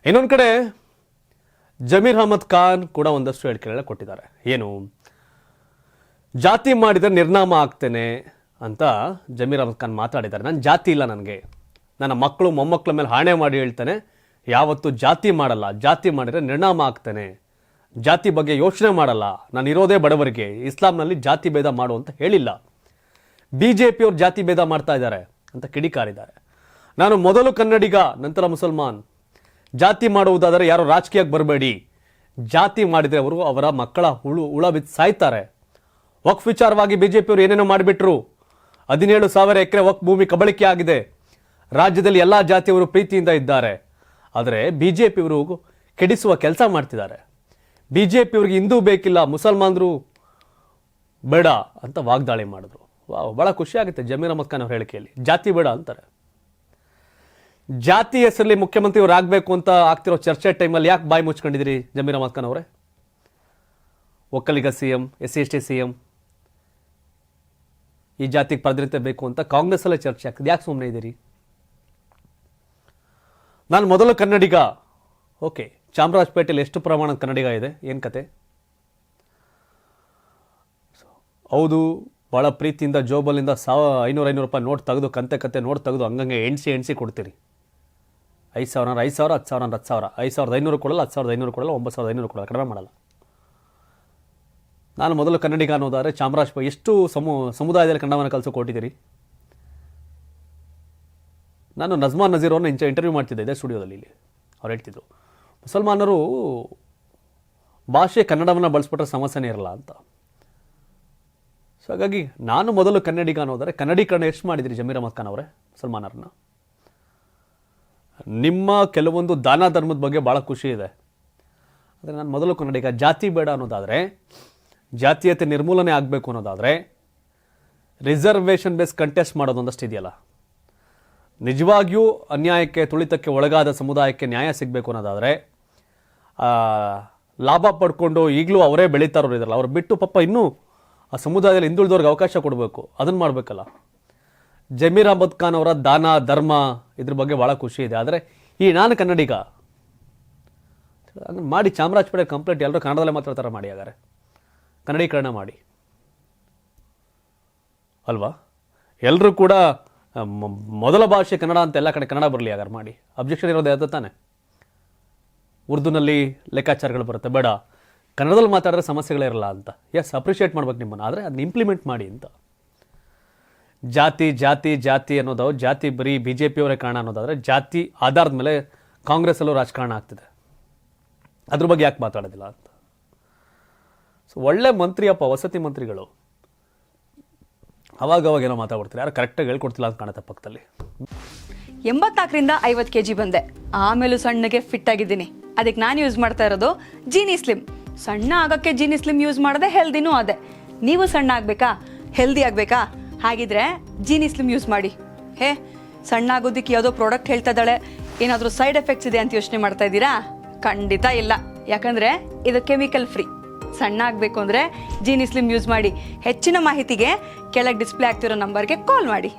ಇನ್ನೊಂದು ಕಡೆ ಜಮೀರ್ ಅಹಮದ್ ಖಾನ್ ಕೂಡ ಒಂದಷ್ಟು ಹೇಳಿಕೆಗಳನ್ನ ಕೊಟ್ಟಿದ್ದಾರೆ. ಏನು ಜಾತಿ ಮಾಡಿದರೆ ನಿರ್ನಾಮ ಆಗ್ತೇನೆ ಅಂತ ಜಮೀರ್ ಅಹಮದ್ ಖಾನ್ ಮಾತಾಡಿದ್ದಾರೆ. ನಾನು ಜಾತಿ ಇಲ್ಲ, ನನಗೆ ನನ್ನ ಮಕ್ಕಳು ಮೊಮ್ಮಕ್ಕಳ ಮೇಲೆ ಹಾಣೆ ಮಾಡಿ ಹೇಳ್ತಾನೆ, ಯಾವತ್ತೂ ಜಾತಿ ಮಾಡಲ್ಲ, ಜಾತಿ ಮಾಡಿದರೆ ನಿರ್ನಾಮ ಆಗ್ತೇನೆ, ಜಾತಿ ಬಗ್ಗೆ ಯೋಚನೆ ಮಾಡಲ್ಲ, ನಾನು ಇರೋದೇ ಬಡವರಿಗೆ, ಇಸ್ಲಾಂನಲ್ಲಿ ಜಾತಿ ಭೇದ ಮಾಡು ಅಂತ ಹೇಳಿಲ್ಲ. ಬಿಜೆಪಿಯವರು ಜಾತಿ ಭೇದ ಮಾಡ್ತಾ ಇದ್ದಾರೆ ಅಂತ ಕಿಡಿಕಾರಿದ್ದಾರೆ. ನಾನು ಮೊದಲು ಕನ್ನಡಿಗ, ನಂತರ ಮುಸಲ್ಮಾನ್, ಜಾತಿ ಮಾಡುವುದಾದರೆ ಯಾರು ರಾಜಕೀಯಕ್ಕೆ ಬರಬೇಡಿ, ಜಾತಿ ಮಾಡಿದರೆ ಅವರು ಅವರ ಮಕ್ಕಳ ಹುಳ ಬಿದ್ದು ಸಾಯ್ತಾರೆ. ವಕ್ಫ್ ವಿಚಾರವಾಗಿ ಬಿಜೆಪಿಯವರು ಏನೇನೋ ಮಾಡಿಬಿಟ್ರು. 17,000 ಎಕರೆ ವಕ್ಫ್ ಭೂಮಿ ಕಬಳಿಕೆ ಆಗಿದೆ. ರಾಜ್ಯದಲ್ಲಿ ಎಲ್ಲ ಜಾತಿಯವರು ಪ್ರೀತಿಯಿಂದ ಇದ್ದಾರೆ. ಆದರೆ ಬಿಜೆಪಿಯವರು ಕೆಡಿಸುವ ಕೆಲಸ ಮಾಡ್ತಿದ್ದಾರೆ. ಬಿಜೆಪಿಯವ್ರಿಗೆ ಹಿಂದೂ ಬೇಕಿಲ್ಲ, ಮುಸಲ್ಮಾನರು ಬೇಡ ಅಂತ ವಾಗ್ದಾಳಿ ಮಾಡಿದ್ರು. ಬಹಳ ಖುಷಿ ಆಗುತ್ತೆ ಜಮೀರ್ ಅಹಮದ್ ಖಾನ್ ಅವ್ರ ಹೇಳಿಕೆಯಲ್ಲಿ. ಜಾತಿ ಬೇಡ ಅಂತಾರೆ. ಜಾತಿ ಹೆಸರಲ್ಲಿ ಮುಖ್ಯಮಂತ್ರಿಯವರು ಆಗಬೇಕು ಅಂತ ಆಗ್ತಿರೋ ಚರ್ಚೆ ಟೈಮಲ್ಲಿ ಯಾಕೆ ಬಾಯಿ ಮುಚ್ಕೊಂಡಿದ್ದೀರಿ ಜಮೀರ್ ಅಹಮದ್ ಖಾನ್ ಅವರೇ? ಒಕ್ಕಲಿಗ ಸಿಎಂ, SC/ST ಸಿಎಂ, ಈ ಜಾತಿಗೆ ಪ್ರಾಧಾನ್ಯತೆ ಬೇಕು ಅಂತ ಕಾಂಗ್ರೆಸ್ ಅಲ್ಲೇ ಚರ್ಚೆ ಆಗ್ತದೆ, ಯಾಕೆ ಸುಮ್ಮನೆ ಇದ್ದೀರಿ? ನಾನು ಮೊದಲು ಕನ್ನಡಿಗ, ಓಕೆ, ಚಾಮರಾಜಪೇಟೆಯಲ್ಲಿ ಎಷ್ಟು ಪ್ರಮಾಣದ ಕನ್ನಡಿಗ ಇದೆ, ಏನು ಕತೆ? ಹೌದು, ಭಾಳ ಪ್ರೀತಿಯಿಂದ ಜೋಬಲ್ಲಿಂದ 500 ರೂಪಾಯಿ ನೋಟ್ ತೆಗೆದು ಕತೆ ನೋಟ್ ತೆಗೆದು ಹಂಗಂಗೆ ಎಣಿಸಿ ಕೊಡ್ತೀರಿ. 5,000 5,000 10,000 10,000 5,500 ಕೊಡಲ್ಲ, 10,500 ಕೊಡಲ್ಲ, 9,500 ಕೊಡಲ್ಲ, ಕಡಿಮೆ ಮಾಡಲ್ಲ. ನಾನು ಮೊದಲು ಕನ್ನಡಿಗ ಅನ್ನೋದಾದರೆ ಚಾಮರಾಜಪೇಟೆ ಎಷ್ಟು ಸಮುದಾಯದಲ್ಲಿ ಕನ್ನಡವನ್ನು ಕಲಿಸೋ ಕೊಟ್ಟಿದ್ದೀರಿ? ನಾನು ನಜ್ಮಾನ್ ನಜೀರ್ ಅವ್ರನ್ನ ಇಂಟರ್ವ್ಯೂ ಮಾಡ್ತಿದ್ದೆ ಇದೇ ಸ್ಟುಡಿಯೋದಲ್ಲಿ. ಇಲ್ಲಿ ಅವ್ರು ಹೇಳ್ತಿದ್ರು, ಮುಸಲ್ಮಾನರು ಭಾಷೆ ಕನ್ನಡವನ್ನು ಬಳಸ್ಬಿಟ್ರೆ ಸಮಸ್ಯೆನೇ ಇರಲ್ಲ ಅಂತ. ಸೊ ಹಾಗಾಗಿ ನಾನು ಮೊದಲು ಕನ್ನಡಿಗ ಅನ್ನೋದಾದರೆ ಕನ್ನಡೀಕರಣ ಎಷ್ಟು ಮಾಡಿದಿರಿ ಜಮೀರ್ ಅಹಮದ್ ಖಾನ್ ಅವರೇ ಮುಸಲ್ಮಾನರನ್ನ? ನಿಮ್ಮ ಕೆಲವೊಂದು ದಾನ ಧರ್ಮದ ಬಗ್ಗೆ ಭಾಳ ಖುಷಿ ಇದೆ. ಆದರೆ ನಾನು ಮೊದಲು ಕನ್ನಡಿಗ. ಜಾತಿ ಬೇಡ ಅನ್ನೋದಾದರೆ, ಜಾತೀಯತೆ ನಿರ್ಮೂಲನೆ ಆಗಬೇಕು ಅನ್ನೋದಾದರೆ, ರಿಸರ್ವೇಷನ್ ಬೇಸ್ ಕಂಟೆಸ್ಟ್ ಮಾಡೋದು ಒಂದಷ್ಟು ಇದೆಯಲ್ಲ, ನಿಜವಾಗಿಯೂ ಅನ್ಯಾಯಕ್ಕೆ ತುಳಿತಕ್ಕೆ ಒಳಗಾದ ಸಮುದಾಯಕ್ಕೆ ನ್ಯಾಯ ಸಿಗಬೇಕು ಅನ್ನೋದಾದರೆ, ಲಾಭ ಪಡ್ಕೊಂಡು ಈಗಲೂ ಅವರೇ ಬೆಳೀತಾರೋ ಇದಾರಲ್ಲ, ಅವ್ರು ಬಿಟ್ಟು ಪಾಪ ಇನ್ನೂ ಆ ಸಮುದಾಯದಲ್ಲಿ ಹಿಂದುಳಿದವ್ರಿಗೆ ಅವಕಾಶ ಕೊಡಬೇಕು, ಅದನ್ನು ಮಾಡಬೇಕಲ್ಲ. ಜಮೀರ್ ಅಹಮದ್ ಖಾನ್ ಅವರ ದಾನ ಧರ್ಮ ಇದ್ರ ಬಗ್ಗೆ ಭಾಳ ಖುಷಿ ಇದೆ. ಆದರೆ ಈ ನಾನು ಕನ್ನಡಿಗ ಅದನ್ನು ಮಾಡಿ, ಚಾಮರಾಜಪೇಟೆ ಕಂಪ್ಲೀಟ್ ಎಲ್ಲರೂ ಕನ್ನಡದಲ್ಲೇ ಮಾತಾಡ್ತಾರೆ ಮಾಡಿ, ಹಾಗಾದ್ರೆ ಕನ್ನಡೀಕರಣ ಮಾಡಿ ಅಲ್ವಾ? ಎಲ್ಲರೂ ಕೂಡ ಮೊದಲ ಭಾಷೆ ಕನ್ನಡ ಅಂತ ಎಲ್ಲ ಕಡೆ ಕನ್ನಡ ಬರಲಿ, ಹಾಗಾದ್ರೆ ಮಾಡಿ. ಅಬ್ಜೆಕ್ಷನ್ ಇರೋದು ಯಾವ್ದು ತಾನೆ? ಉರ್ದುನಲ್ಲಿ ಲೆಕ್ಕಾಚಾರಗಳು ಬರುತ್ತೆ, ಬೇಡ ಕನ್ನಡದಲ್ಲಿ ಮಾತಾಡಿದ್ರೆ ಸಮಸ್ಯೆಗಳೇ ಇರಲ್ಲ ಅಂತ. ಎಸ್, ಅಪ್ರಿಷಿಯೇಟ್ ಮಾಡ್ಬೇಕು ನಿಮ್ಮನ್ನು, ಆದರೆ ಅದನ್ನ ಇಂಪ್ಲಿಮೆಂಟ್ ಮಾಡಿ ಅಂತ. ಜಾತಿ ಜಾತಿ ಜಾತಿ ಅನ್ನೋದು, ಜಾತಿ ಬರೀ ಬಿಜೆಪಿಯವರೇ ಕಾರಣ ಅನ್ನೋದಾದರೆ, ಜಾತಿ ಆಧಾರದ ಮೇಲೆ ಕಾಂಗ್ರೆಸ್ಸಲ್ಲೂ ರಾಜಕಾರಣ ಆಗ್ತಿದೆ, ಅದ್ರ ಬಗ್ಗೆ ಯಾಕೆ ಮಾತಾಡೋದಿಲ್ಲ ಅಂತ. ಸೊ ಒಳ್ಳೆ ಮಂತ್ರಿಯಪ್ಪ, ವಸತಿ ಮಂತ್ರಿಗಳು ಅವಾಗ ಏನೋ ಮಾತಾಡ್ತಾರೆ, ಯಾರು ಕರೆಕ್ಟಾಗಿ ಹೇಳ್ಕೊಡ್ತಿಲ್ಲ ಅಂತ ಕಾಣುತ್ತೆ ಪಕ್ಕದಲ್ಲಿ. 84ರಿಂದ 50 kg ಬಂದೆ, ಆಮೇಲೂ ಸಣ್ಣಗೆ ಫಿಟ್ ಆಗಿದ್ದೀನಿ. ಅದಕ್ಕೆ ನಾನು ಯೂಸ್ ಮಾಡ್ತಾ ಇರೋದು ಜೀನಿ ಸ್ಲಿಮ್. ಸಣ್ಣ ಆಗೋಕ್ಕೆ ಜೀನಿ ಸ್ಲಿಮ್ ಯೂಸ್ ಮಾಡಿದೆ, ಹೆಲ್ದಿನೂ ಅದೇ. ನೀವು ಸಣ್ಣ ಆಗಬೇಕಾ, ಹೆಲ್ದಿ ಆಗಬೇಕಾ? ಹಾಗಿದ್ರೆ ಜೀನಿ ಸ್ಲಿಮ್ ಯೂಸ್ ಮಾಡಿ. ಸಣ್ಣ ಆಗೋದಕ್ಕೆ ಯಾವುದೋ ಪ್ರಾಡಕ್ಟ್ ಹೇಳ್ತಾ ಇದ್ದಾಳೆ, ಏನಾದರೂ ಸೈಡ್ ಎಫೆಕ್ಟ್ಸ್ ಇದೆ ಅಂತ ಯೋಚನೆ ಮಾಡ್ತಾ ಇದ್ದೀರಾ? ಖಂಡಿತ ಇಲ್ಲ, ಯಾಕಂದರೆ ಇದು ಕೆಮಿಕಲ್ ಫ್ರೀ. ಸಣ್ಣ ಆಗಬೇಕು ಅಂದರೆ ಜೀನಿ ಸ್ಲಿಮ್ ಯೂಸ್ ಮಾಡಿ. ಹೆಚ್ಚಿನ ಮಾಹಿತಿಗೆ ಕೆಳಗೆ ಡಿಸ್ಪ್ಲೇ ಆಗ್ತಿರೋ ನಂಬರ್ಗೆ ಕಾಲ್ ಮಾಡಿ.